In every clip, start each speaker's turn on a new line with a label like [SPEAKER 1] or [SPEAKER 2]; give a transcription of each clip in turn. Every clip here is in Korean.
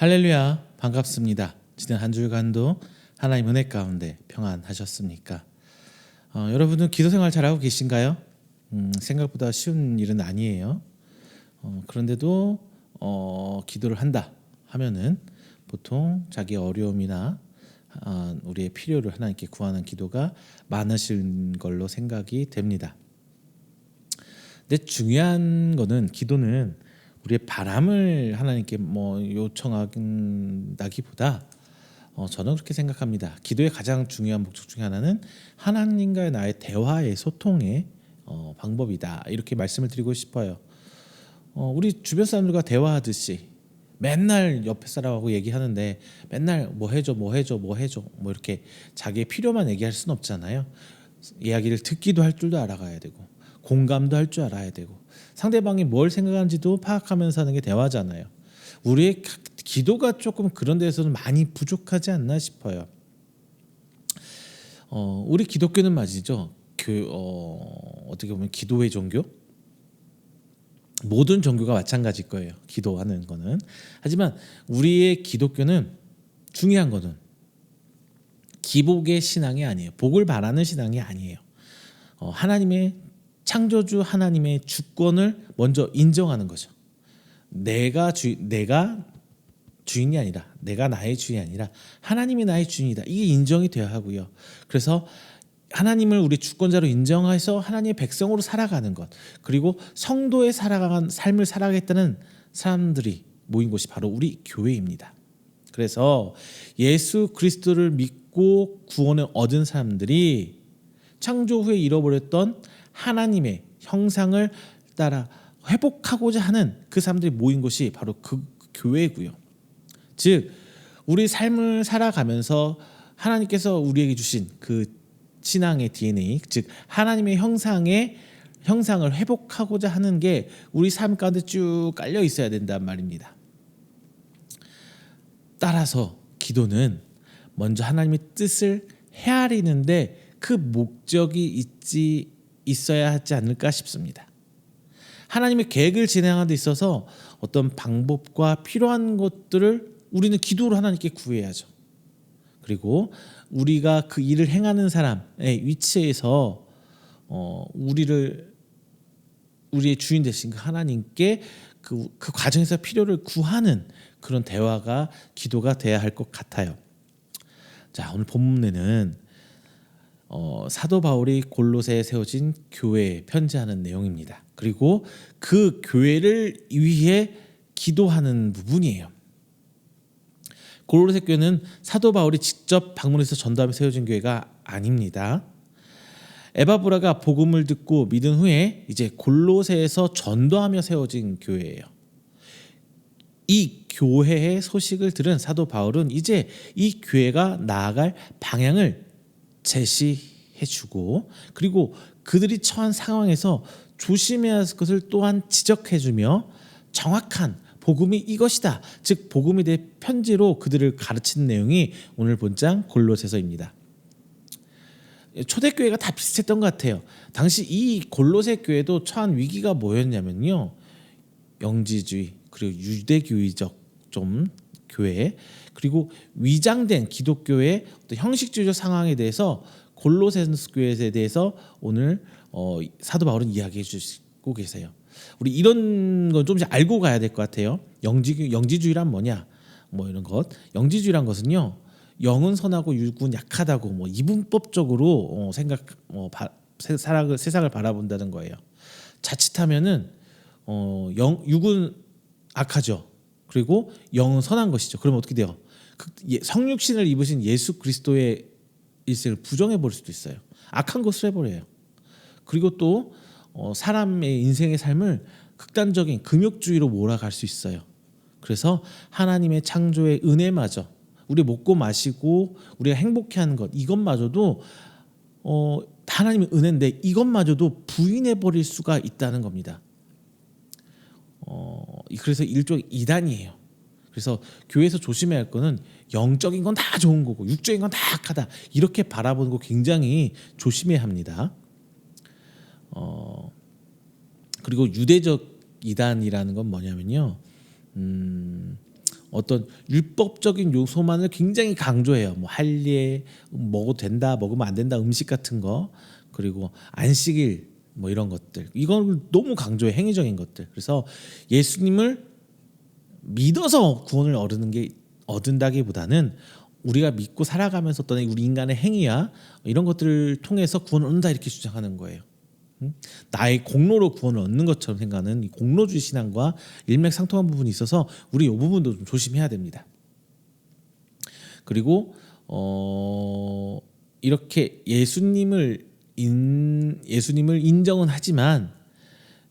[SPEAKER 1] 할렐루야, 반갑습니다. 지난 한 주간도 하나님 은혜 가운데 평안하셨습니까? 여러분은 기도 생활 잘하고 계신가요? 생각보다 쉬운 일은 아니에요. 그런데도 기도를 한다 하면은 보통 자기 어려움이나 우리의 필요를 하나님께 구하는 기도가 많으신 걸로 생각이 됩니다. 근데 중요한 거는 기도는 우리의 바람을 하나님께 요청한다기보다 저는 그렇게 생각합니다. 기도의 가장 중요한 목적 중에 하나는 하나님과의 나의 대화의 소통의 방법이다. 이렇게 말씀을 드리고 싶어요. 우리 주변 사람들과 대화하듯이 맨날 옆에 사람하고 얘기하는데 맨날 뭐 해줘 이렇게 자기의 필요만 얘기할 수는 없잖아요. 이야기를 듣기도 할 줄도 알아가야 되고 공감도 할 줄 알아야 되고 상대방이 뭘 생각하는지도 파악하면서 하는 게 대화잖아요. 우리의 기도가 조금 그런 데서는 많이 부족하지 않나 싶어요. 우리 기독교는 말이죠. 어떻게 보면 기도의 종교? 모든 종교가 마찬가지일 거예요. 기도하는 거는. 하지만 우리의 기독교는 중요한 거는 기복의 신앙이 아니에요. 복을 바라는 신앙이 아니에요. 하나님의 창조주 하나님의 주권을 먼저 인정하는 거죠. 내가 주인이 아니라, 내가 나의 주인이 아니라 하나님이 나의 주인이다. 이게 인정이 되어야 하고요. 그래서 하나님을 우리 주권자로 인정해서 하나님의 백성으로 살아가는 것, 그리고 성도의 살아가는 삶을 살아가겠다는 사람들이 모인 곳이 바로 우리 교회입니다. 그래서 예수 그리스도를 믿고 구원을 얻은 사람들이 창조 후에 잃어버렸던 하나님의 형상을 따라 회복하고자 하는 그 사람들이 모인 곳이 바로 그 교회고요. 즉 우리 삶을 살아가면서 하나님께서 우리에게 주신 그 신앙의 DNA, 즉 하나님의 형상을 회복하고자 하는 게 우리 삶 가운데 쭉 깔려 있어야 된단 말입니다. 따라서 기도는 먼저 하나님의 뜻을 헤아리는데 그 목적이 있어야 하지 않을까 싶습니다. 하나님의 계획을 진행하는 데 있어서 어떤 방법과 필요한 것들을 우리는 기도로 하나님께 구해야죠. 그리고 우리가 그 일을 행하는 사람의 위치에서 우리의 주인 되신 그 하나님께 그 과정에서 필요를 구하는 그런 대화가 기도가 돼야 할 것 같아요. 자, 오늘 본문에는 사도 바울이 골로새에 세워진 교회에 편지하는 내용입니다. 그리고 그 교회를 위해 기도하는 부분이에요. 골로새 교회는 사도 바울이 직접 방문해서 전도하며 세워진 교회가 아닙니다. 에바브라가 복음을 듣고 믿은 후에 이제 골로새에서 전도하며 세워진 교회예요. 이 교회의 소식을 들은 사도 바울은 이제 이 교회가 나아갈 방향을 제시해주고, 그리고 그들이 처한 상황에서 조심해야 할 것을 또한 지적해주며 정확한 복음이 이것이다, 즉 복음에 대해 편지로 그들을 가르치는 내용이 오늘 본장 골로새서입니다. 초대교회가 다 비슷했던 것 같아요. 당시 이 골로새 교회도 처한 위기가 뭐였냐면요, 영지주의 그리고 유대교의적 좀 교회, 그리고 위장된 기독교의 어떤 형식주의적 상황에 대해서 골로새서 교회에 대해서 오늘 사도 바울은 이야기해 주시고 계세요. 우리 이런 건 조금씩 알고 가야 될 것 같아요. 영지주의란 뭐냐? 이런 것. 영지주의란 것은요, 영은 선하고 육은 약하다고 이분법적으로 세상을 바라본다는 거예요. 자칫하면은 육은 악하죠. 그리고 영은 선한 것이죠. 그러면 어떻게 돼요? 성육신을 입으신 예수 그리스도의 일생을 부정해 버릴 수도 있어요. 악한 것을 해버려요. 그리고 또 사람의 인생의 삶을 극단적인 금욕주의로 몰아갈 수 있어요. 그래서 하나님의 창조의 은혜마저, 우리 먹고 마시고 우리가 행복해하는 것, 이것마저도 하나님의 은혜인데 이것마저도 부인해 버릴 수가 있다는 겁니다. 그래서 일종의 이단이에요. 그래서 교회에서 조심해야 할 거는 영적인 건 다 좋은 거고 육적인 건 다 악하다, 이렇게 바라보는 거 굉장히 조심해야 합니다. 그리고 유대적 이단이라는 건 뭐냐면요, 어떤 율법적인 요소만을 굉장히 강조해요. 뭐 할례, 먹어도 된다, 먹으면 안 된다, 음식 같은 거, 그리고 안식일 뭐 이런 것들. 이건 너무 강조해, 행위적인 것들. 그래서 예수님을 믿어서 구원을 얻는다기보다는 우리가 믿고 살아가면서 어떤 우리 인간의 행위야 이런 것들을 통해서 구원을 얻는다 이렇게 주장하는 거예요. 나의 공로로 구원을 얻는 것처럼 생각하는 이 공로주의 신앙과 일맥상통한 부분이 있어서 우리 이 부분도 좀 조심해야 됩니다. 그리고 이렇게 예수님을 인정은 하지만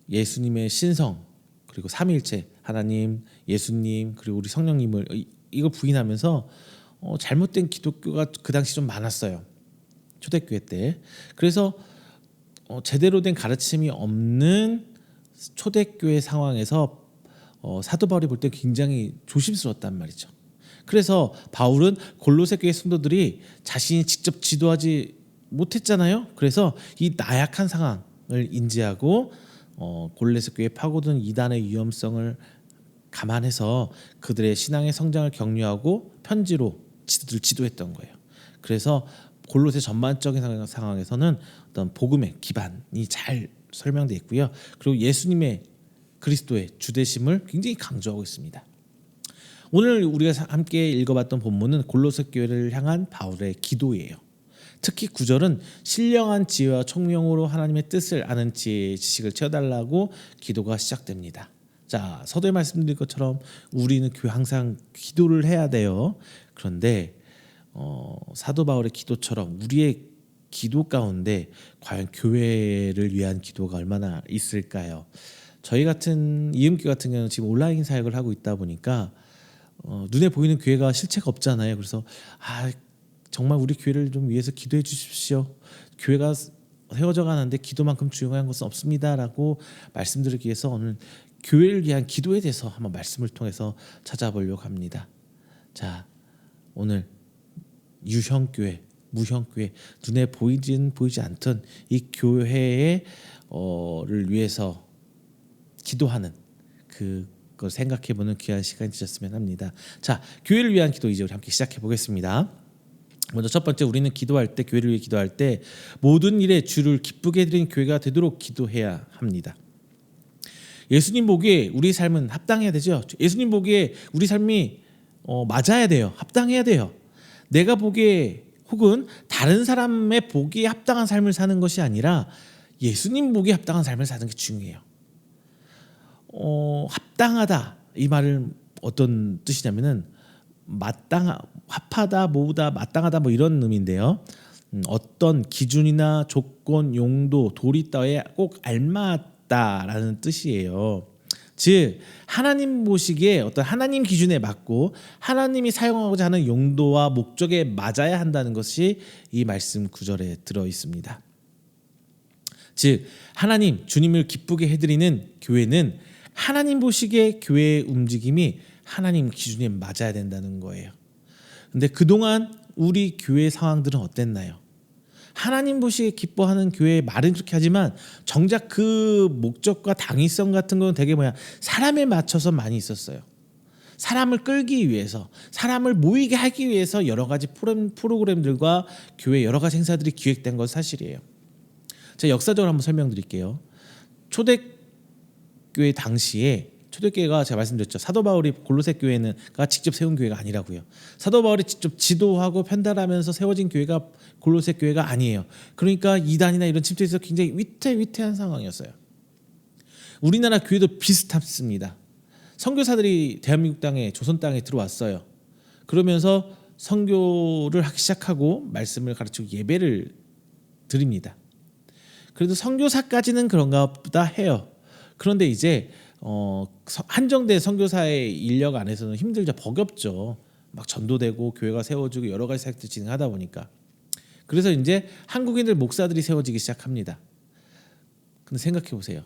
[SPEAKER 1] 예수님의 신성 그리고 삼위일체 하나님, 예수님 그리고 우리 성령님을 이걸 부인하면서 잘못된 기독교가 그 당시 좀 많았어요. 초대교회 때. 그래서 제대로 된 가르침이 없는 초대교회 상황에서 사도 바울이 볼 때 굉장히 조심스러웠단 말이죠. 그래서 바울은 골로새 교회 성도들이 자신이 직접 지도하지 못했잖아요. 그래서 이 나약한 상황을 인지하고 골로새 교회 파고든 이단의 위험성을 감안해서 그들의 신앙의 성장을 격려하고 편지로 지도했던 거예요. 그래서 골로새 전반적인 상황에서는 어떤 복음의 기반이 잘 설명되어 있고요. 그리고 예수님의 그리스도의 주되심을 굉장히 강조하고 있습니다. 오늘 우리가 함께 읽어봤던 본문은 골로새 교회를 향한 바울의 기도예요. 특히 9절은 신령한 지혜와 총명으로 하나님의 뜻을 아는 지혜의 지식을 채워달라고 기도가 시작됩니다. 자, 서두에 말씀드린 것처럼 우리는 교회 항상 기도를 해야 돼요. 그런데 사도 바울의 기도처럼 우리의 기도 가운데 과연 교회를 위한 기도가 얼마나 있을까요? 저희 같은 이음교 같은 경우는 지금 온라인 사역을 하고 있다 보니까 눈에 보이는 교회가 실체가 없잖아요. 그래서 정말 우리 교회를 좀 위해서 기도해 주십시오. 교회가 세워져 가는데 기도만큼 중요한 것은 없습니다라고 말씀드리기 위해서 오늘 교회를 위한 기도에 대해서 한번 말씀을 통해서 찾아보려고 합니다. 자, 오늘 유형교회, 무형교회, 눈에 보이지 않던 이 교회를 위해서 기도하는 그걸 생각해보는 귀한 시간이 되셨으면 합니다. 자, 교회를 위한 기도 이제 우리 함께 시작해 보겠습니다. 먼저 첫 번째, 우리는 기도할 때, 교회를 위해 기도할 때 모든 일에 주를 기쁘게 해드리는 교회가 되도록 기도해야 합니다. 예수님 보기에 우리 삶은 합당해야 되죠. 예수님 보기에 우리 삶이 맞아야 돼요. 합당해야 돼요. 내가 보기에 혹은 다른 사람의 보기에 합당한 삶을 사는 것이 아니라 예수님 보기에 합당한 삶을 사는 게 중요해요. 합당하다 이 말은 어떤 뜻이냐면은 합하다, 모으다, 마땅하다 뭐 이런 의미인데요. 어떤 기준이나 조건, 용도, 도리 따위에 꼭 알맞다라는 뜻이에요. 즉 하나님 보시기에 어떤 하나님 기준에 맞고 하나님이 사용하고자 하는 용도와 목적에 맞아야 한다는 것이 이 말씀 9절에 들어 있습니다. 즉 하나님, 주님을 기쁘게 해드리는 교회는 하나님 보시기에 교회의 움직임이 하나님 기준에 맞아야 된다는 거예요. 근데 그동안 우리 교회 상황들은 어땠나요? 하나님 보시기에 기뻐하는 교회의 말은 그렇게 하지만 정작 그 목적과 당위성 같은 건 되게 사람에 맞춰서 많이 있었어요. 사람을 끌기 위해서, 사람을 모이게 하기 위해서 여러 가지 프로그램들과 교회 여러 가지 행사들이 기획된 건 사실이에요. 제가 역사적으로 한번 설명드릴게요. 초대교회 당시에 초대교회가 제가 말씀드렸죠. 사도 바울이 골로새 교회가 직접 세운 교회가 아니라고요. 사도 바울이 직접 지도하고 편달하면서 세워진 교회가 골로새 교회가 아니에요. 그러니까 이단이나 이런 침투에서 굉장히 위태위태한 상황이었어요. 우리나라 교회도 비슷합니다. 선교사들이 대한민국 땅에, 조선 땅에 들어왔어요. 그러면서 선교를 하기 시작하고 말씀을 가르치고 예배를 드립니다. 그래도 선교사까지는 그런가 보다 해요. 그런데 이제 한정된 선교사의 인력 안에서는 힘들죠. 버겁죠. 막 전도되고 교회가 세워지고 여러 가지 사역들 진행하다 보니까. 그래서 이제 한국인들 목사들이 세워지기 시작합니다. 근데 생각해 보세요.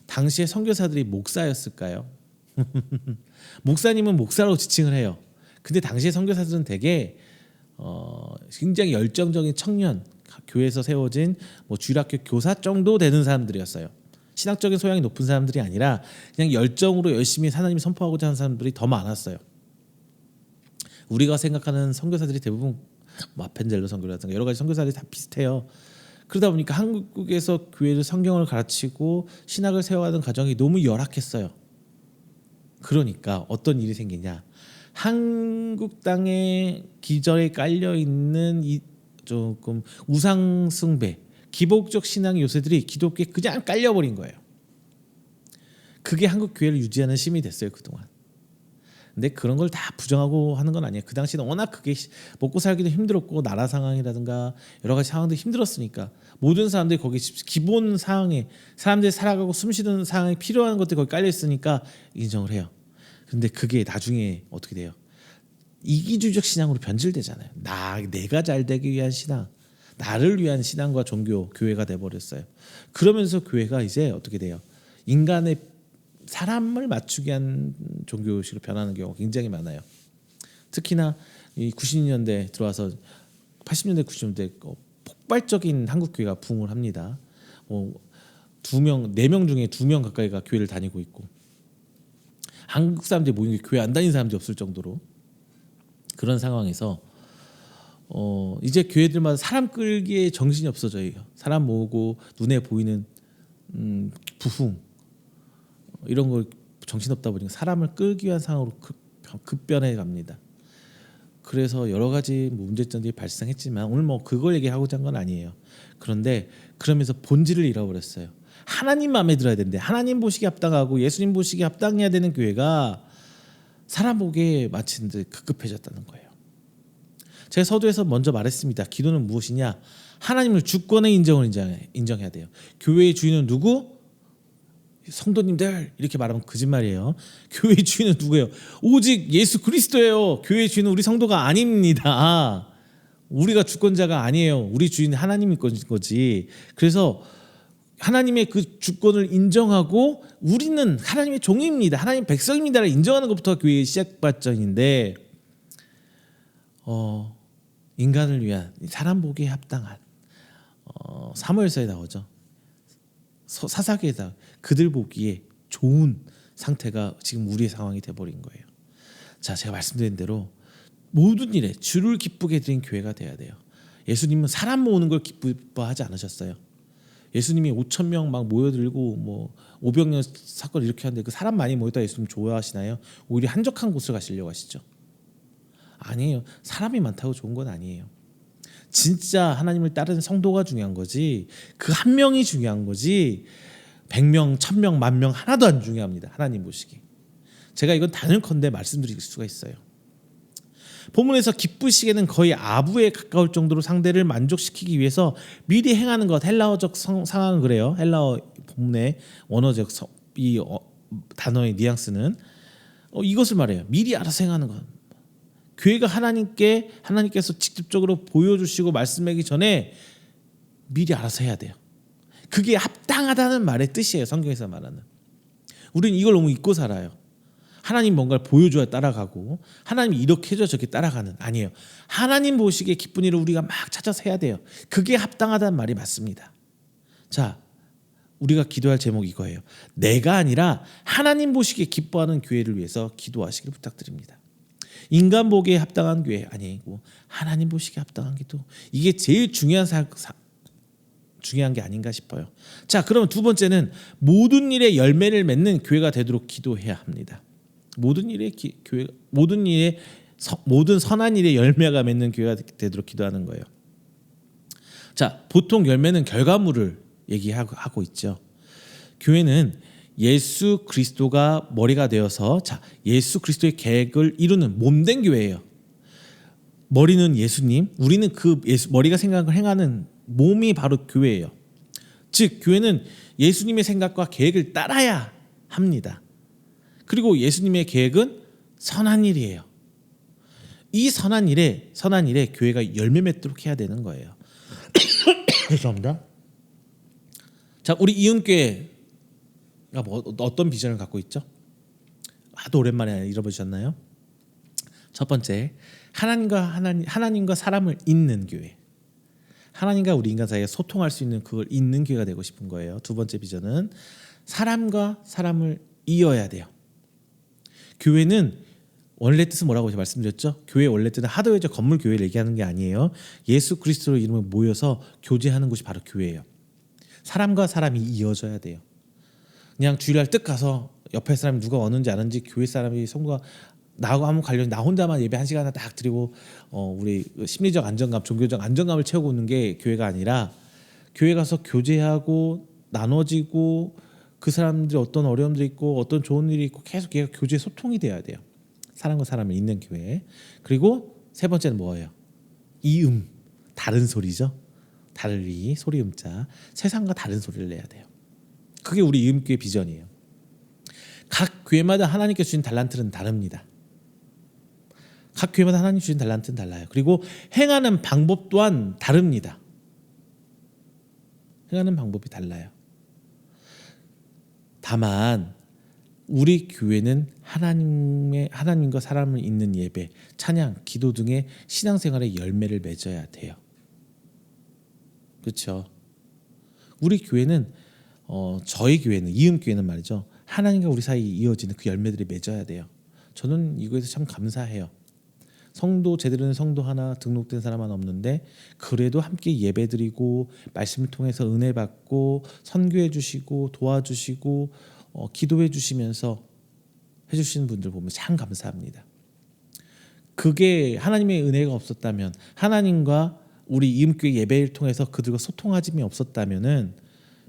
[SPEAKER 1] 당시에 선교사들이 목사였을까요? 목사님은 목사라고 지칭을 해요. 근데 당시에 선교사들은 되게 굉장히 열정적인 청년, 교회에서 세워진 주일학교 교사 정도 되는 사람들이었어요. 신학적인 소양이 높은 사람들이 아니라 그냥 열정으로 열심히 하나님 선포하고자 하는 사람들이 더 많았어요. 우리가 생각하는 선교사들이 대부분 뭐 아펜젤로 선교라든가 여러 가지 선교사들이 다 비슷해요. 그러다 보니까 한국에서 교회를 성경을 가르치고 신학을 세워가는 과정이 너무 열악했어요. 그러니까 어떤 일이 생기냐? 한국 땅에 기저에 깔려 있는 이 조금 우상 숭배, 기복적 신앙의 요새들이 기독교에 그냥 깔려버린 거예요. 그게 한국 교회를 유지하는 힘이 됐어요 그동안. 근데 그런 걸 다 부정하고 하는 건 아니에요. 그 당시는 워낙 그게 먹고 살기도 힘들었고 나라 상황이라든가 여러 가지 상황도 힘들었으니까 모든 사람들이 거기 기본 상황에 사람들이 살아가고 숨쉬는 상황에 필요한 것들이 거기 깔려 있으니까 인정을 해요. 근데 그게 나중에 어떻게 돼요? 이기주의적 신앙으로 변질되잖아요. 내가 잘 되기 위한 신앙, 나를 위한 신앙과 종교, 교회가 돼버렸어요. 그러면서 교회가 이제 어떻게 돼요? 인간의 사람을 맞추기 위한 종교식으로 변하는 경우가 굉장히 많아요. 특히나 이 90년대 들어와서 80년대 90년대 폭발적인 한국 교회가 부흥을 합니다. 4명 중에 2명 가까이가 교회를 다니고 있고 한국 사람들이 모이는 게 교회 안 다니는 사람들이 없을 정도로 그런 상황에서 이제 교회들마다 사람 끌기에 정신이 없어져요. 사람 모으고 눈에 보이는 부흥 이런 거 정신없다 보니까 사람을 끌기 위한 상황으로 급변해 갑니다. 그래서 여러 가지 문제점들이 발생했지만 오늘 뭐 그걸 얘기하고자 한 건 아니에요. 그런데 그러면서 본질을 잃어버렸어요. 하나님 마음에 들어야 되는데 하나님 보시기에 합당하고 예수님 보시기에 합당해야 되는 교회가 사람 보기에 마치 급급해졌다는 거예요. 제가 서두에서 먼저 말했습니다. 기도는 무엇이냐? 하나님을 주권의 인정을 인정해야 돼요. 교회의 주인은 누구? 성도님들 이렇게 말하면 거짓말이에요. 교회의 주인은 누구예요? 오직 예수 그리스도예요. 교회의 주인은 우리 성도가 아닙니다. 우리가 주권자가 아니에요. 우리 주인은 하나님인 거지. 그래서 하나님의 그 주권을 인정하고 우리는 하나님의 종입니다. 하나님 백성입니다를 인정하는 것부터 교회의 시작 발전인데 인간을 위한 사람 보기에 합당한 사무엘서에 나오죠. 사사기에다 그들 보기에 좋은 상태가 지금 우리의 상황이 돼버린 거예요. 자, 제가 말씀드린 대로 모든 일에 주를 기쁘게 드린 교회가 돼야 돼요. 예수님은 사람 모으는 걸 기뻐하지 않으셨어요. 예수님이 5,000명 막 모여들고 뭐 500년 사건 이렇게 하는데 그 사람 많이 모였다 예수님 좋아하시나요? 오히려 한적한 곳을 가시려고 하시죠. 아니에요. 사람이 많다고 좋은 건 아니에요. 진짜 하나님을 따르는 성도가 중요한 거지 그 한 명이 중요한 거지 100명, 1000명, 10,000명 하나도 안 중요합니다. 하나님 보시기. 제가 이건 단언컨대 말씀드릴 수가 있어요. 본문에서 기쁘시게는 거의 아부에 가까울 정도로 상대를 만족시키기 위해서 미리 행하는 것, 헬라어적 상황은 그래요. 헬라어 본문의 원어적 이 단어의 뉘앙스는 이것을 말해요. 미리 알아서 행하는 것. 교회가 하나님께서 직접적으로 보여주시고 말씀하기 전에 미리 알아서 해야 돼요. 그게 합당하다는 말의 뜻이에요. 성경에서 말하는. 우리는 이걸 너무 잊고 살아요. 하나님 뭔가를 보여줘야 따라가고 하나님이 이렇게 해줘야 저렇게 따라가는 아니에요. 하나님 보시기에 기쁜 일을 우리가 막 찾아서 해야 돼요. 그게 합당하다는 말이 맞습니다. 자, 우리가 기도할 제목이 이거예요. 내가 아니라 하나님 보시기에 기뻐하는 교회를 위해서 기도하시길 부탁드립니다. 인간 보기에 합당한 교회 아니고 하나님 보시기에 합당한 기도. 이게 제일 중요한 중요한 게 아닌가 싶어요. 자, 그럼 두 번째는 모든 일에 열매를 맺는 교회가 되도록 기도해야 합니다. 모든 선한 일에 열매가 맺는 교회가 되도록 기도하는 거예요. 자, 보통 열매는 결과물을 얘기하고 있죠. 교회는 예수 그리스도가 머리가 되어서 예수 그리스도의 계획을 이루는 몸된 교회예요. 머리는 예수님, 우리는 그 머리가 생각을 행하는 몸이 바로 교회예요. 즉 교회는 예수님의 생각과 계획을 따라야 합니다. 그리고 예수님의 계획은 선한 일이에요. 이 선한 일에 교회가 열매 맺도록 해야 되는 거예요. 죄송합니다. 자, 우리 이은교회가 어떤 비전을 갖고 있죠? 아주 오랜만에 잃어버리셨나요? 첫 번째, 하나님과 사람을 잇는 교회. 하나님과 우리 인간 사이에 소통할 수 있는 그걸 잇는 교회가 되고 싶은 거예요. 두 번째 비전은 사람과 사람을 이어야 돼요. 교회는 원래 뜻은 뭐라고 제가 말씀드렸죠? 교회 원래 뜻은 하드웨어적 건물 교회를 얘기하는 게 아니에요. 예수 그리스도 이름을 모여서 교제하는 곳이 바로 교회예요. 사람과 사람이 이어져야 돼요. 그냥 주일날 뜻 가서 옆에 사람이 누가 오는지 아는지 교회 사람이 성도가 나하고 아무 관련 나 혼자만 예배 1시간 딱 드리고 우리 심리적 안정감, 종교적 안정감을 채우고 있는 게 교회가 아니라 교회 가서 교제하고 나눠지고 그 사람들이 어떤 어려움들이 있고 어떤 좋은 일이 있고 계속 걔가 교제 소통이 돼야 돼요. 사람과 사람이 있는 교회. 그리고 세 번째는 뭐예요? 이음, 다른 소리죠. 다르리, 소리 음자. 세상과 다른 소리를 내야 돼요. 그게 우리 이음교회 비전이에요. 각 교회마다 하나님께 주신 달란트는 다릅니다. 각 교회마다 하나님 주신 달란트는 달라요. 그리고 행하는 방법 또한 다릅니다. 행하는 방법이 달라요. 다만 우리 교회는 하나님과 사람을 잇는 예배, 찬양, 기도 등의 신앙생활의 열매를 맺어야 돼요. 그렇죠? 우리 교회는 저희 교회는 이음교회는 말이죠. 하나님과 우리 사이에 이어지는 그 열매들이 맺어야 돼요. 저는 이거에서 참 감사해요. 성도 제대로 된 성도 하나 등록된 사람 하나 없는데 그래도 함께 예배드리고 말씀을 통해서 은혜 받고 선교해 주시고 도와주시고 기도해 주시면서 해주시는 분들 보면 참 감사합니다. 그게 하나님의 은혜가 없었다면 하나님과 우리 이음교회 예배를 통해서 그들과 소통하짐이 없었다면은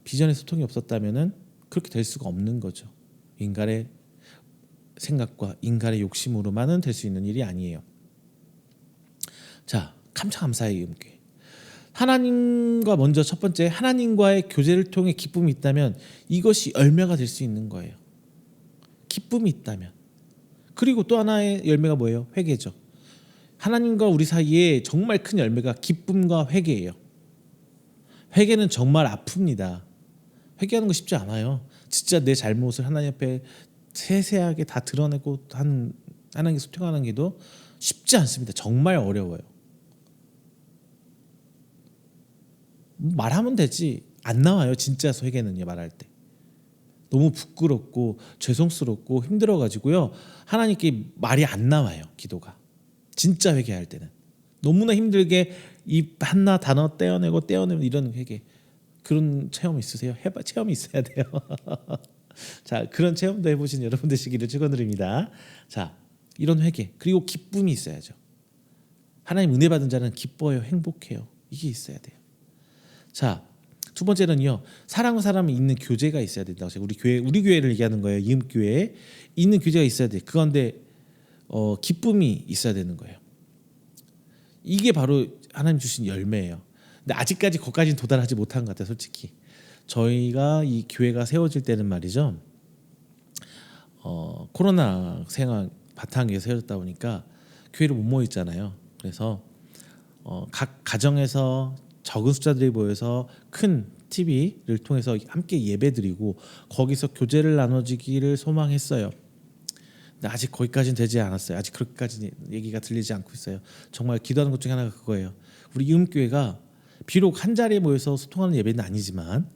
[SPEAKER 1] 비전의 소통이 없었다면은 그렇게 될 수가 없는 거죠. 인간의 생각과 인간의 욕심으로만은 될 수 있는 일이 아니에요. 자, 참 감사해요. 이음교회. 하나님과 먼저 첫 번째 하나님과의 교제를 통해 기쁨이 있다면 이것이 열매가 될 수 있는 거예요. 기쁨이 있다면. 그리고 또 하나의 열매가 뭐예요? 회개죠. 하나님과 우리 사이에 정말 큰 열매가 기쁨과 회개예요. 회개는 정말 아픕니다. 회개하는 거 쉽지 않아요. 진짜 내 잘못을 하나님 앞에 세세하게 다 드러내고 하나님께 소통하는 게도 쉽지 않습니다. 정말 어려워요. 말하면 되지 안 나와요. 진짜 회개는요. 말할 때 너무 부끄럽고 죄송스럽고 힘들어가지고요. 하나님께 말이 안 나와요. 기도가 진짜 회개할 때는 너무나 힘들게 입 하나 단어 떼어내고 이런 회개. 그런 체험 있으세요? 체험이 있어야 돼요. 자, 그런 체험도 해보신 여러분 되시기를 축원드립니다. 자, 이런 회개 그리고 기쁨이 있어야죠. 하나님 은혜 받은 자는 기뻐요, 행복해요. 이게 있어야 돼요. 자, 두 번째는요, 사람과 사람이 있는 교제가 있어야 된다고 해요. 우리 교회를 얘기하는 거예요. 이음교회에 있는 교제가 있어야 돼. 그런데 기쁨이 있어야 되는 거예요. 이게 바로 하나님 주신 열매예요. 근데 아직까지 거기까지는 도달하지 못한 것 같아요. 솔직히 저희가 이 교회가 세워질 때는 말이죠. 코로나 생활 바탕에 세워졌다 보니까 교회를 못 모였잖아요. 그래서 각 가정에서 적은 숫자들이 모여서 큰 TV를 통해서 함께 예배드리고 거기서 교제를 나눠지기를 소망했어요. 근데 아직 거기까지는 되지 않았어요. 아직 그렇게까지 얘기가 들리지 않고 있어요. 정말 기도하는 것 중에 하나가 그거예요. 우리 이음교회가 비록 한 자리에 모여서 소통하는 예배는 아니지만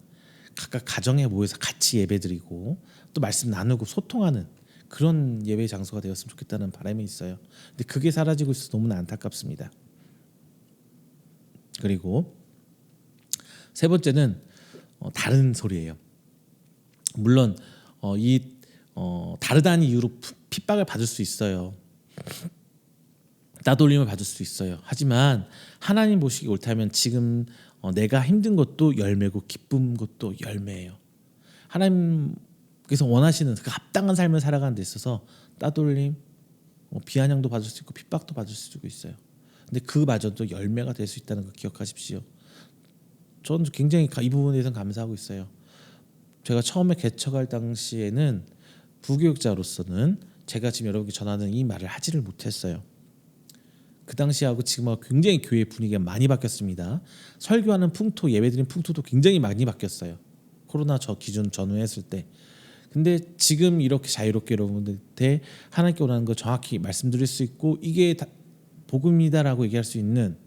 [SPEAKER 1] 각각 가정에 모여서 같이 예배드리고 또 말씀 나누고 소통하는 그런 예배 장소가 되었으면 좋겠다는 바람이 있어요. 근데 그게 사라지고 있어서 너무나 안타깝습니다. 그리고 세 번째는 다른 소리예요. 물론 다르다는 이유로 핍박을 받을 수 있어요. 따돌림을 받을 수 있어요. 하지만 하나님 보시기 옳다면 지금 내가 힘든 것도 열매고 기쁜 것도 열매예요. 하나님께서 원하시는 그 합당한 삶을 살아가는 데 있어서 따돌림, 비아냥도 받을 수 있고 핍박도 받을 수 있어요. 근데 그마저도 열매가 될 수 있다는 거 기억하십시오. 저는 굉장히 이 부분에 대해서는 감사하고 있어요. 제가 처음에 개척할 당시에는 부교육자로서는 제가 지금 여러분께 전하는 이 말을 하지를 못했어요. 그 당시하고 지금하고 굉장히 교회 분위기가 많이 바뀌었습니다. 설교하는 풍토, 예배드리는 풍토도 굉장히 많이 바뀌었어요. 코로나 기준 전후했을 때. 근데 지금 이렇게 자유롭게 여러분들한테 하나님께 원하는 거 정확히 말씀드릴 수 있고 이게 복음이다라고 얘기할 수 있는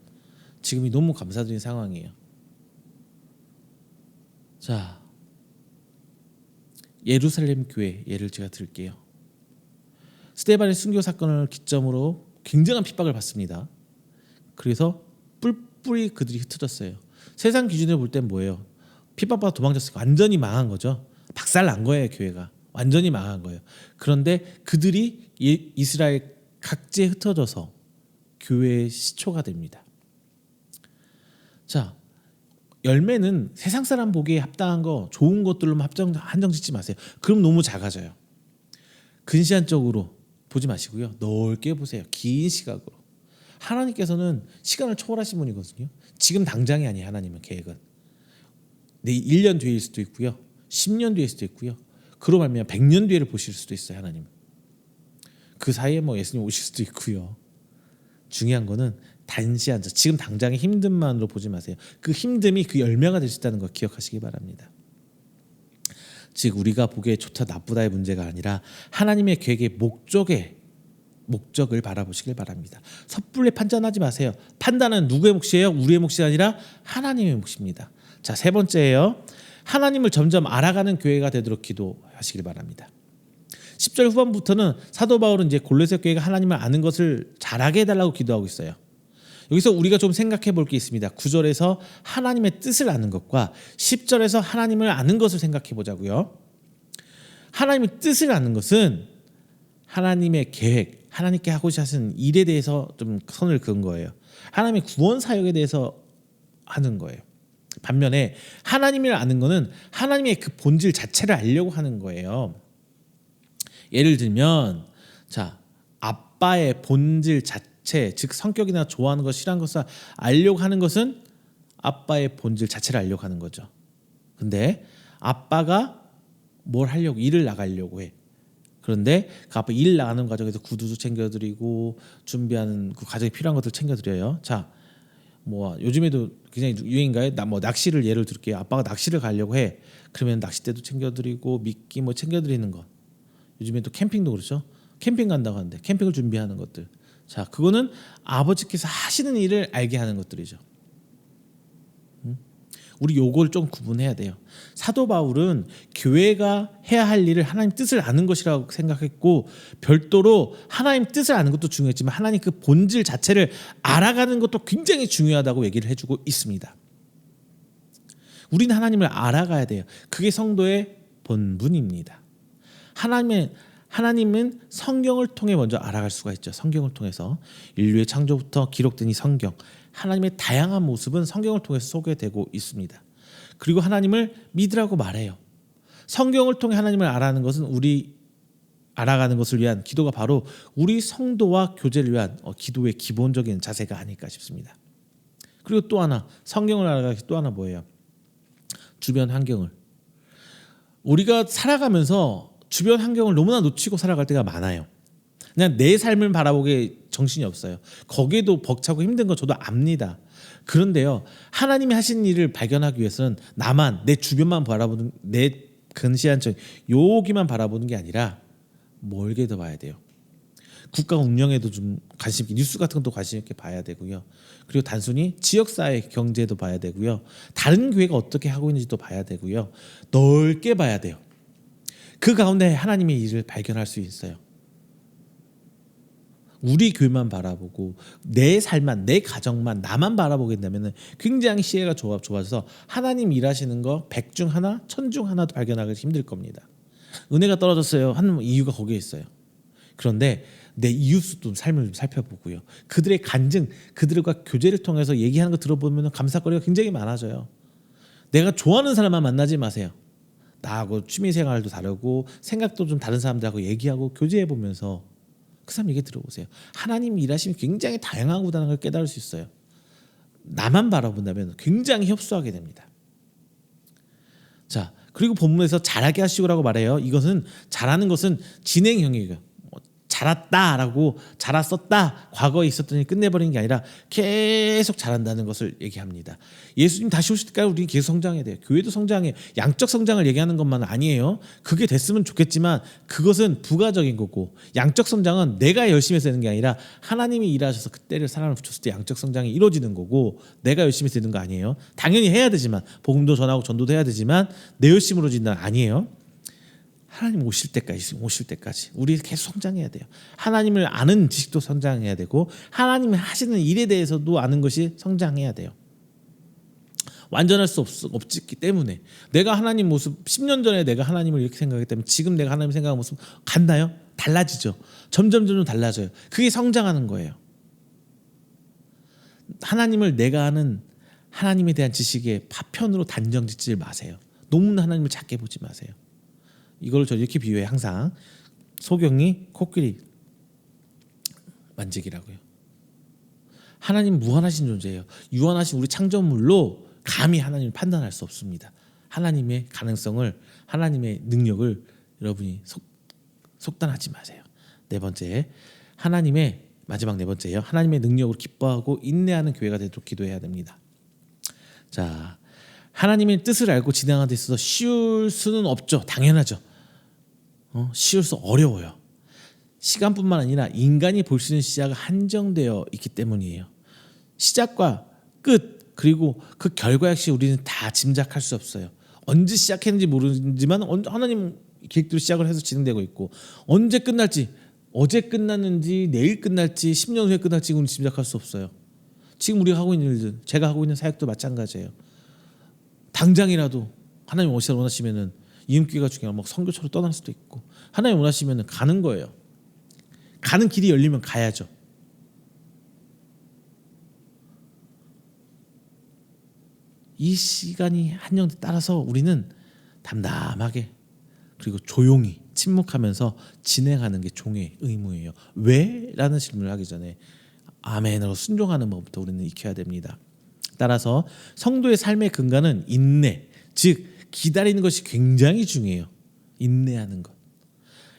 [SPEAKER 1] 지금이 너무 감사드리는 상황이에요. 자, 예루살렘 교회 예를 제가 들게요. 스데반의 순교 사건을 기점으로 굉장한 핍박을 받습니다. 그래서 뿔뿔이 그들이 흩어졌어요. 세상 기준으로 볼 땐 뭐예요? 핍박받아 도망쳤으니까 완전히 망한 거죠. 박살난 거예요. 교회가 완전히 망한 거예요. 그런데 그들이 이스라엘 각지에 흩어져서 교회의 시초가 됩니다. 자, 열매는 세상 사람 보기에 합당한 거 좋은 것들로만 한정 짓지 마세요. 그럼 너무 작아져요. 근시안적으로 보지 마시고요. 넓게 보세요. 긴 시각으로. 하나님께서는 시간을 초월하신 분이거든요. 지금 당장이 아니에요. 하나님의 계획은. 내 1년 뒤일 수도 있고요. 10년 뒤일 수도 있고요. 그로 말미암아 100년 뒤를 보실 수도 있어요. 하나님은. 그 사이에 뭐 예수님 오실 수도 있고요. 중요한 거는 단시한적 지금 당장의 힘듦만으로 보지 마세요. 그 힘듦이 그 열매가 될 수 있다는 거 기억하시기 바랍니다. 즉 우리가 보기에 좋다 나쁘다의 문제가 아니라 하나님의 계획의 목적을 바라보시길 바랍니다. 섣불리 판단하지 마세요. 판단은 누구의 몫이에요? 우리의 몫이 아니라 하나님의 몫입니다. 자, 세 번째예요. 하나님을 점점 알아가는 교회가 되도록 기도하시길 바랍니다. 10절 후반부터는 사도 바울은 이제 골로새 교회가 하나님을 아는 것을 잘하게 해달라고 기도하고 있어요. 여기서 우리가 좀 생각해 볼 게 있습니다. 9절에서 하나님의 뜻을 아는 것과 10절에서 하나님을 아는 것을 생각해 보자고요. 하나님의 뜻을 아는 것은 하나님의 계획, 하나님께 하고자 하신 일에 대해서 좀 선을 그은 거예요. 하나님의 구원 사역에 대해서 하는 거예요. 반면에 하나님을 아는 것은 하나님의 그 본질 자체를 알려고 하는 거예요. 예를 들면 자, 아빠의 본질 자체, 즉 성격이나 좋아하는 것, 싫어하는 것을 알려고 하는 것은 아빠의 본질 자체를 알려고 하는 거죠. 근데 아빠가 뭘 하려고, 일을 나가려고 해. 그런데 그 아빠 일 나가는 과정에서 구두도 챙겨드리고 준비하는 그 과정에 필요한 것들 챙겨드려요. 자, 뭐 요즘에도 굉장히 유행인가요? 뭐 낚시를 예를 들게요. 아빠가 낚시를 가려고 해. 그러면 낚싯대도 챙겨드리고 미끼 뭐 챙겨드리는 것. 요즘에 또 캠핑도 그렇죠. 캠핑 간다고 하는데 캠핑을 준비하는 것들. 자, 그거는 아버지께서 하시는 일을 알게 하는 것들이죠. 우리 요걸 좀 구분해야 돼요. 사도 바울은 교회가 해야 할 일을 하나님 뜻을 아는 것이라고 생각했고 별도로 하나님 뜻을 아는 것도 중요했지만 하나님 그 본질 자체를 알아가는 것도 굉장히 중요하다고 얘기를 해주고 있습니다. 우리는 하나님을 알아가야 돼요. 그게 성도의 본분입니다. 하나님은 성경을 통해 먼저 알아갈 수가 있죠. 성경을 통해서 인류의 창조부터 기록된 이 성경, 하나님의 다양한 모습은 성경을 통해서 소개되고 있습니다. 그리고 하나님을 믿으라고 말해요. 성경을 통해 하나님을 알아가는 것은 알아가는 것을 위한 기도가 바로 우리 성도와 교제를 위한 기도의 기본적인 자세가 아닐까 싶습니다. 그리고 또 하나, 성경을 알아가기 또 하나 뭐예요? 주변 환경을. 우리가 살아가면서 주변 환경을 너무나 놓치고 살아갈 때가 많아요. 그냥 내 삶을 바라보기에 정신이 없어요. 거기에도 벅차고 힘든 거 저도 압니다. 그런데요, 하나님이 하신 일을 발견하기 위해서는 나만, 내 주변만 바라보는, 내 근시안적 여기만 바라보는 게 아니라 멀게 더 봐야 돼요. 국가 운영에도 좀 관심 있게, 뉴스 같은 것도 관심 있게 봐야 되고요. 그리고 단순히 지역사회 경제도 봐야 되고요. 다른 교회가 어떻게 하고 있는지도 봐야 되고요. 넓게 봐야 돼요. 그 가운데 하나님의 일을 발견할 수 있어요. 우리 교회만 바라보고 내 삶만, 내 가정만, 나만 바라보게 된다면 굉장히 시야가 좁아져서 하나님 일하시는 거 100 중 하나, 1000 중 하나도 발견하기 힘들 겁니다. 은혜가 떨어졌어요 하는 이유가 거기에 있어요. 그런데 내 이웃도 삶을 좀 살펴보고요. 그들의 간증, 그들과 교제를 통해서 얘기하는 거 들어보면 감사거리가 굉장히 많아져요. 내가 좋아하는 사람만 만나지 마세요. 나하고 취미생활도 다르고 생각도 좀 다른 사람들하고 얘기하고 교제해보면서 그 사람 얘기 들어보세요. 하나님이 일하시면 굉장히 다양하구나는 걸 깨달을 수 있어요. 나만 바라본다면 굉장히 협소하게 됩니다. 자, 그리고 본문에서 잘하게 하시고라고 말해요. 이것은 잘하는 것은 진행형이에요. 잘했다라고 잘했었다 과거에 있었던 일 끝내버리는 게 아니라 계속 잘한다는 것을 얘기합니다. 예수님 다시 오실 때까지 우리는 계속 성장해야 돼요. 교회도 성장해요. 양적 성장을 얘기하는 것만은 아니에요. 그게 됐으면 좋겠지만 그것은 부가적인 거고, 양적 성장은 내가 열심히 해서 되는 게 아니라 하나님이 일하셔서 그때를 사람을 붙였을 때 양적 성장이 이루어지는 거고, 내가 열심히 해서 되는 거 아니에요. 당연히 해야 되지만 복음도 전하고 전도도 해야 되지만 내 열심으로 진다는 아니에요. 하나님 오실 때까지 우리 계속 성장해야 돼요. 하나님을 아는 지식도 성장해야 되고 하나님이 하시는 일에 대해서도 아는 것이 성장해야 돼요. 완전할 수 없기 때문에 내가 하나님 모습 10년 전에 내가 하나님을 이렇게 생각했다면 지금 내가 하나님 생각하는 모습 같나요? 달라지죠. 점점 달라져요. 그게 성장하는 거예요. 하나님을 내가 아는 하나님에 대한 지식의 파편으로 단정 짓지 마세요. 너무나 하나님을 작게 보지 마세요. 이걸 저 이렇게 비유해. 항상 소경이 코끼리 만지기라고요. 하나님 무한하신 존재예요. 유한하신 우리 창조물로 감히 하나님을 판단할 수 없습니다. 하나님의 가능성을, 하나님의 능력을 여러분이 속단하지 마세요. 마지막 네 번째예요. 하나님의 능력으로 기뻐하고 인내하는 교회가 되도록 기도해야 됩니다. 자, 하나님의 뜻을 알고 진행하는 데 있어서 쉬울 수는 없죠. 당연하죠. 쉬울 수 어려워요. 시간뿐만 아니라 인간이 볼 수 있는 시야가 한정되어 있기 때문이에요. 시작과 끝 그리고 그 결과 역시 우리는 다 짐작할 수 없어요. 언제 시작했는지 모르지만 하나님 계획대로 시작을 해서 진행되고 있고 언제 끝날지, 어제 끝났는지 내일 끝날지 10년 후에 끝날지 우리는 짐작할 수 없어요. 지금 우리가 하고 있는 일들, 제가 하고 있는 사역도 마찬가지예요. 당장이라도 하나님 원하시면은 이음기가 중요한 막 선교처로 떠날 수도 있고 하나님 원하시면은 가는 거예요. 가는 길이 열리면 가야죠. 이 시간이 한정돼 따라서 우리는 담담하게 그리고 조용히 침묵하면서 진행하는 게 종의 의무예요. 왜? 라는 질문을 하기 전에 아멘으로 순종하는 법부터 우리는 익혀야 됩니다. 따라서 성도의 삶의 근간은 인내, 즉 기다리는 것이 굉장히 중요해요. 인내하는 것.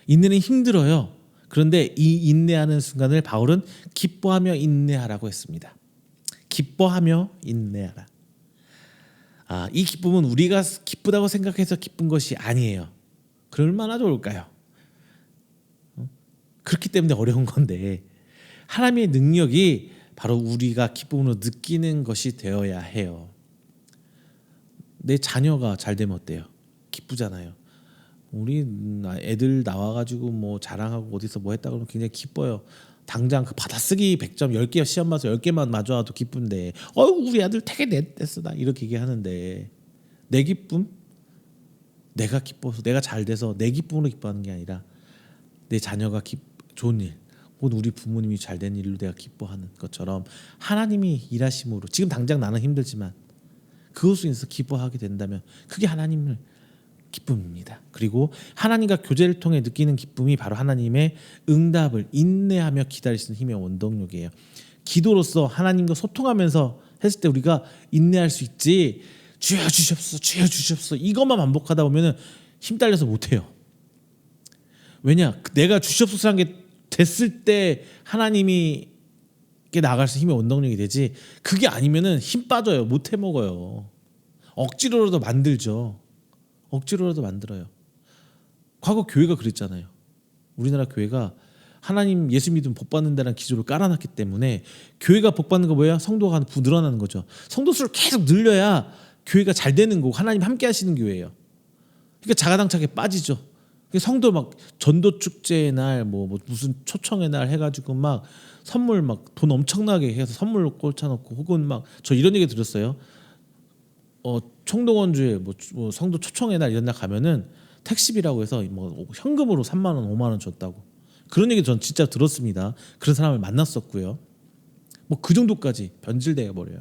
[SPEAKER 1] 인내는 힘들어요. 그런데 이 인내하는 순간을 바울은 기뻐하며 인내하라고 했습니다. 기뻐하며 인내하라. 이 기쁨은 우리가 기쁘다고 생각해서 기쁜 것이 아니에요. 그럴만나 좋을까요? 그렇기 때문에 어려운 건데 하나님의 능력이 바로 우리가 기쁨으로 느끼는 것이 되어야 해요. 내 자녀가 잘 되면 어때요? 기쁘잖아요. 우리 애들 나와가지고 뭐 자랑하고 어디서 뭐 했다 그러면 굉장히 기뻐요. 당장 그 받아쓰기 100점 10개 시험 봐서 10개만 맞아도 기쁜데 우리 아들 되게 냈어 나 이렇게 얘기하는데 내 기쁨? 내가 기뻐서 내가 잘 돼서 내 기쁨으로 기뻐하는 게 아니라 내 자녀가 좋은 일 혹은 우리 부모님이 잘 된 일로 내가 기뻐하는 것처럼 하나님이 일하심으로 지금 당장 나는 힘들지만 그것으로 인해서 기뻐하게 된다면 그게 하나님을 기쁨입니다. 그리고 하나님과 교제를 통해 느끼는 기쁨이 바로 하나님의 응답을 인내하며 기다릴 수 있는 힘의 원동력이에요. 기도로서 하나님과 소통하면서 했을 때 우리가 인내할 수 있지 주여 주시옵소서 주여 주시옵소서 이것만 반복하다 보면 힘 딸려서 못해요. 왜냐? 내가 주시옵소서란 게 됐을 때 하나님이 나아갈 수 힘의 원동력이 되지 그게 아니면은 힘 빠져요. 못 해먹어요. 억지로라도 만들죠. 억지로라도 만들어요. 과거 교회가 그랬잖아요. 우리나라 교회가 하나님 예수 믿으면 복 받는다는 기조를 깔아놨기 때문에 교회가 복 받는 거 뭐예요? 성도가 늘어나는 거죠. 성도 수를 계속 늘려야 교회가 잘 되는 거고 하나님 함께 하시는 교회예요. 그러니까 자가당착에 빠지죠. 성도 막 전도 축제의 날 뭐 무슨 초청의 날 해가지고 막 선물 막 돈 엄청나게 해서 선물로 꽂혀놓고 혹은 막 저 이런 얘기 들었어요. 총동원주에 뭐 성도 초청의 날 이런 날 가면은 택시비라고 해서 뭐 현금으로 3만 원, 5만 원 줬다고 그런 얘기 전 진짜 들었습니다. 그런 사람을 만났었고요. 뭐 그 정도까지 변질되어 버려요.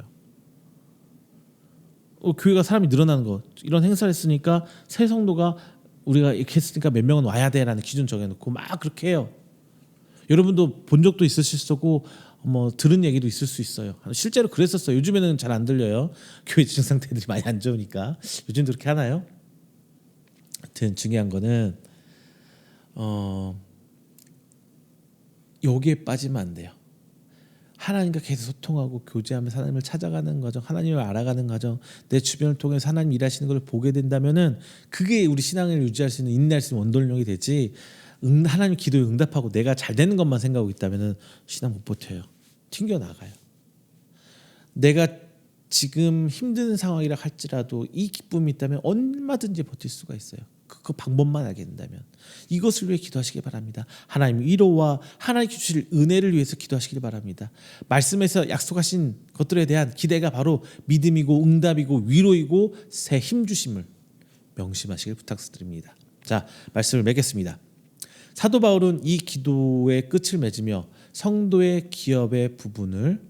[SPEAKER 1] 교회가 사람이 늘어나는 거 이런 행사를 했으니까 새 성도가 우리가 이렇게 했으니까 몇 명은 와야 돼라는 기준 정해놓고 막 그렇게 해요. 여러분도 본 적도 있으실 거고 뭐 들은 얘기도 있을 수 있어요. 실제로 그랬었어요. 요즘에는 잘 안 들려요. 교회 지정 상태들이 많이 안 좋으니까. 요즘도 그렇게 하나요? 하여튼 중요한 거는 여기에 빠지면 안 돼요. 하나님과 계속 소통하고 교제하면서 하나님을 찾아가는 과정, 하나님을 알아가는 과정, 내 주변을 통해서 하나님 일하시는 걸 보게 된다면은 그게 우리 신앙을 유지할 수 있는 인내할 수 있는 원동력이 되지. 하나님 기도에 응답하고 내가 잘 되는 것만 생각하고 있다면은 신앙 못 버텨요. 튕겨 나가요. 내가 지금 힘든 상황이라 할지라도 이 기쁨이 있다면 얼마든지 버틸 수가 있어요. 그 방법만 알게 된다면 이것을 위해 기도하시기 바랍니다. 하나님 위로와 하나님께 주실 은혜를 위해서 기도하시길 바랍니다. 말씀에서 약속하신 것들에 대한 기대가 바로 믿음이고 응답이고 위로이고 새 힘 주심을 명심하시길 부탁드립니다. 자, 말씀을 맺겠습니다. 사도 바울은 이 기도의 끝을 맺으며 성도의 기업의 부분을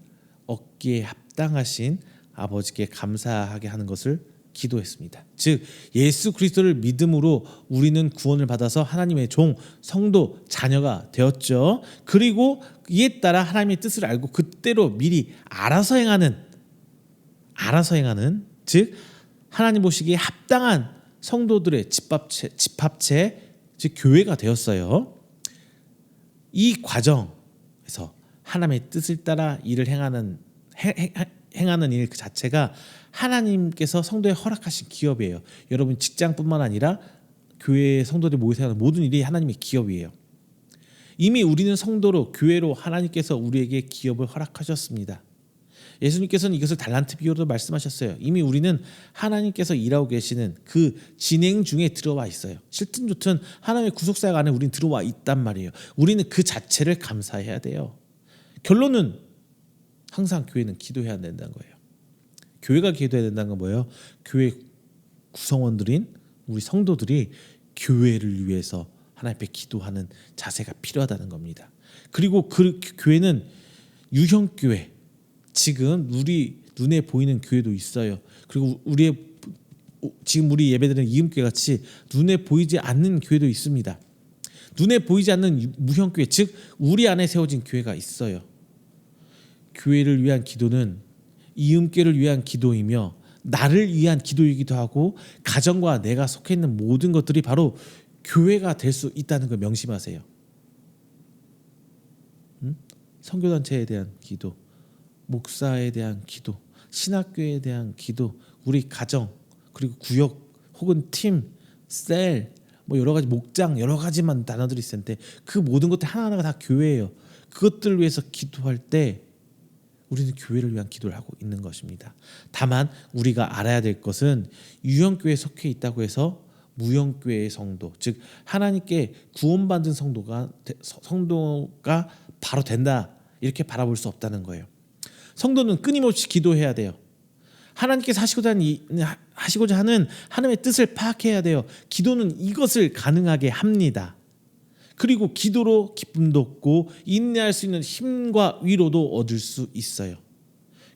[SPEAKER 1] 얻기에 합당하신 아버지께 감사하게 하는 것을 기도했습니다. 즉 예수 그리스도를 믿음으로 우리는 구원을 받아서 하나님의 종, 성도, 자녀가 되었죠. 그리고 이에 따라 하나님의 뜻을 알고 그때로 미리 알아서 행하는 즉 하나님 보시기에 합당한 성도들의 집합체 즉 교회가 되었어요. 이 과정에서 하나님의 뜻을 따라 일을 행하는 일 그 자체가 하나님께서 성도에 허락하신 기업이에요. 여러분 직장뿐만 아니라 교회의 성도들이 모여서 하는 모든 일이 하나님의 기업이에요. 이미 우리는 성도로 교회로 하나님께서 우리에게 기업을 허락하셨습니다. 예수님께서는 이것을 달란트 비유로 말씀하셨어요. 이미 우리는 하나님께서 일하고 계시는 그 진행 중에 들어와 있어요. 싫든 좋든 하나님의 구속사역 안에 우리는 들어와 있단 말이에요. 우리는 그 자체를 감사해야 돼요. 결론은 항상 교회는 기도해야 된다는 거예요. 교회가 기도해야 된다는 건 뭐예요? 교회 구성원들인 우리 성도들이 교회를 위해서 하나님 앞에 기도하는 자세가 필요하다는 겁니다. 그리고 그 교회는 유형교회, 지금 우리 눈에 보이는 교회도 있어요. 그리고 지금 우리 예배드리는 이음교회 같이 눈에 보이지 않는 교회도 있습니다. 눈에 보이지 않는 무형교회, 즉 우리 안에 세워진 교회가 있어요. 교회를 위한 기도는 이음교회를 위한 기도이며 나를 위한 기도이기도 하고 가정과 내가 속해 있는 모든 것들이 바로 교회가 될 수 있다는 걸 명심하세요. 선교단체에 대한 기도, 목사에 대한 기도, 신학교에 대한 기도, 우리 가정 그리고 구역 혹은 팀, 셀, 뭐 여러 가지 목장 여러 가지만 단어들이 있을 텐데 그 모든 것들 하나하나가 다 교회예요. 그것들을 위해서 기도할 때 우리는 교회를 위한 기도를 하고 있는 것입니다. 다만 우리가 알아야 될 것은 유형교회에 속해 있다고 해서 무형교회의 성도, 즉 하나님께 구원받은 성도가 바로 된다 이렇게 바라볼 수 없다는 거예요. 성도는 끊임없이 기도해야 돼요. 하나님께서 하시고자 하는 하나님의 뜻을 파악해야 돼요. 기도는 이것을 가능하게 합니다. 그리고 기도로 기쁨도 얻고 인내할 수 있는 힘과 위로도 얻을 수 있어요.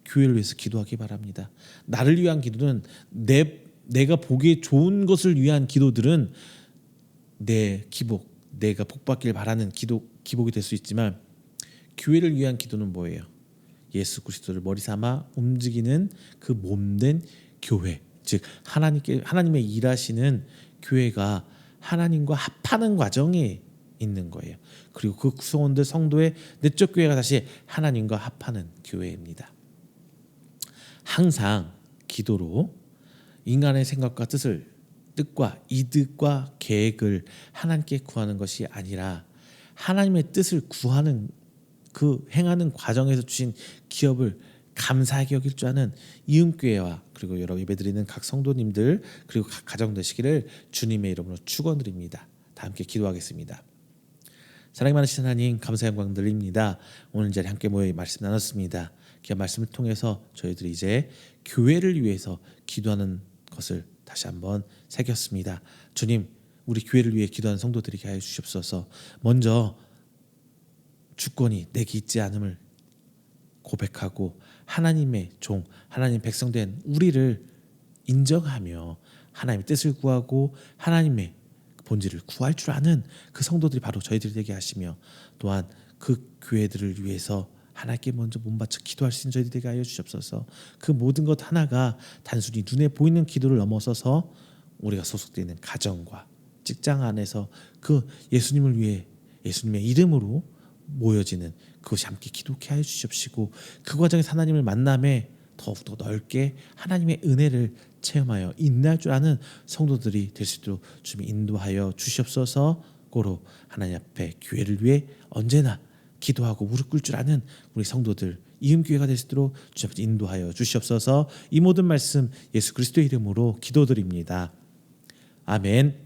[SPEAKER 1] 교회를 위해서 기도하기 바랍니다. 나를 위한 기도는 내가 보기에 좋은 것을 위한 기도들은 내가 복받기를 바라는 기복이 될 수 있지만 교회를 위한 기도는 뭐예요? 예수 그리스도를 머리 삼아 움직이는 그 몸된 교회, 즉 하나님의 일하시는 교회가 하나님과 합하는 과정에 있는 거예요. 그리고 그 구성원들 성도의 내적 교회가 다시 하나님과 합하는 교회입니다. 항상 기도로 인간의 생각과 뜻과 이득과 계획을 하나님께 구하는 것이 아니라 하나님의 뜻을 구하는 그 행하는 과정에서 주신 기업을 감사하게 여길 줄 아는 이음교회와 그리고 여러 예배드리는 각 성도님들 그리고 각 가정 되시기를 주님의 이름으로 축원드립니다. 다 함께 기도하겠습니다. 사랑이 많으신 하나님 감사 영광 드립니다. 오늘 자리에 함께 모여 말씀 나눴습니다. 귀한 말씀을 통해서 저희들이 이제 교회를 위해서 기도하는 것을 다시 한번 새겼습니다. 주님, 우리 교회를 위해 기도하는 성도들에게 하여 주시옵소서. 먼저 주권이 내게 있지 않음을 고백하고 하나님의 종, 하나님 백성된 우리를 인정하며 하나님의 뜻을 구하고 하나님의 본질을 구할 줄 아는 그 성도들이 바로 저희들이 되게 하시며 또한 그 교회들을 위해서 하나님께 먼저 몸바쳐 기도할 수 있는 저희들이 되게 하여 주시옵소서. 그 모든 것 하나가 단순히 눈에 보이는 기도를 넘어서서 우리가 소속되어 있는 가정과 직장 안에서 그 예수님을 위해 예수님의 이름으로 모여지는 그것이 함께 기도케 하여 주시옵시고 그 과정에서 하나님을 만남에 더욱더 넓게 하나님의 은혜를 체험하여 인내할 줄 아는 성도들이 될 수 있도록 주님 인도하여 주시옵소서. 고로 하나님 앞에 교회를 위해 언제나 기도하고 무릎 꿇을 줄 아는 우리 성도들 이음교회가 될 수 있도록 주님 앞에 인도하여 주시옵소서. 이 모든 말씀 예수 그리스도의 이름으로 기도드립니다. 아멘.